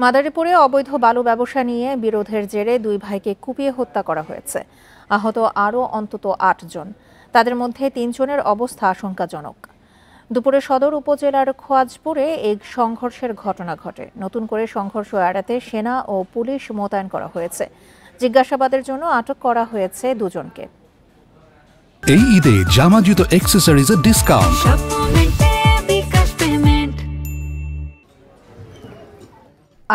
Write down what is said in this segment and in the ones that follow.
মাদারীপুরে অবৈধ বালু ব্যবসা নিয়ে বিরোধের জেরে দুই ভাইকে কুপিয়ে হত্যা করা হয়েছে। আহত আরও অন্তত ৮ জন। তাদের মধ্যে ৩ জনের অবস্থা আশঙ্কাজনক। দুপুরে সদর উপজেলার খোয়াজপুরে এই সংঘর্ষের ঘটনা ঘটে। নতুন করে সংঘর্ষ এড়াতে সেনা ও পুলিশ মোতায়েন করা হয়েছে। জিজ্ঞাসাবাদের জন্য আটক করা হয়েছে দুজনকে। এই ঈদে জামা জুতো অ্যাক্সেসরিজের ডিসকাউন্ট।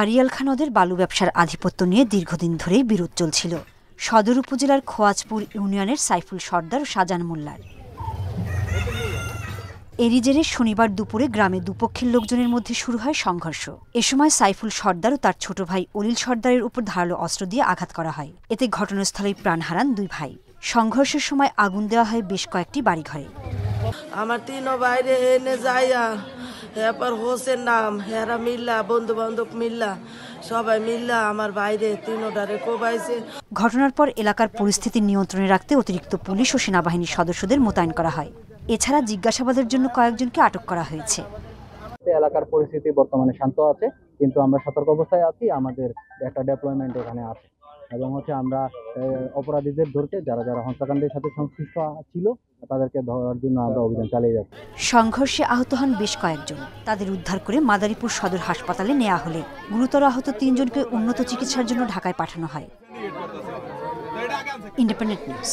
আড়িয়াল খাঁ নদের বালু ব্যবসার আধিপত্য নিয়ে দীর্ঘদিন ধরেই বিরোধ চলছিল সদর উপজেলার খোয়াজপুর ইউনিয়নের সাইফুল সর্দার ও শাহজান মোল্লার। এরই জেরে শনিবার দুপুরে গ্রামে দুপক্ষের লোকজনের মধ্যে শুরু হয় সংঘর্ষ। এ সময় সাইফুল সর্দার ও তার ছোট ভাই অলিল সর্দারের উপর ধারালো অস্ত্র দিয়ে আঘাত করা হয়। এতে ঘটনাস্থলেই প্রাণ হারান দুই ভাই। সংঘর্ষের সময় আগুন দেওয়া হয় বেশ কয়েকটি বাড়িঘরে। আমার তিনও বাইরে এনে যাইয়া এরপর হোসেন নাম হেরা মিল্লা বন্ধু বান্ধব মিল্লা সবাই মিল্লা আমার বাইরে তিনোটারে কোবাইছে। ঘটনার পর এলাকার পরিস্থিতি নিয়ন্ত্রণে রাখতে অতিরিক্ত পুলিশ ও সেনাবাহিনীর সদস্যদের মোতায়েন করা হয়। এছাড়া জিজ্ঞাসাবাদের জন্য কয়েকজনকে আটক করা হয়েছে। এলাকার পরিস্থিতি বর্তমানে শান্ত আছে, কিন্তু আমরা সতর্ক অবস্থায় আছি। আমাদের একটা ডেপ্লয়মেন্ট এখানে আছে এবং আমরা অপরাধীদের ধরতে যারা হত্যাকাণ্ডের সাথে সংশ্লিষ্ট ছিল তাদেরকে ধরার জন্য আমরা অভিযান চালিয়ে যাচ্ছি। সংঘর্ষে আহত হন বেশ কয়েকজন। তাদের উদ্ধার করে মাদারীপুর সদর হাসপাতালে নেওয়া হলে গুরুতর আহত ৩ জনকে উন্নত চিকিৎসার জন্য ঢাকায় পাঠানো হয়। Independent news.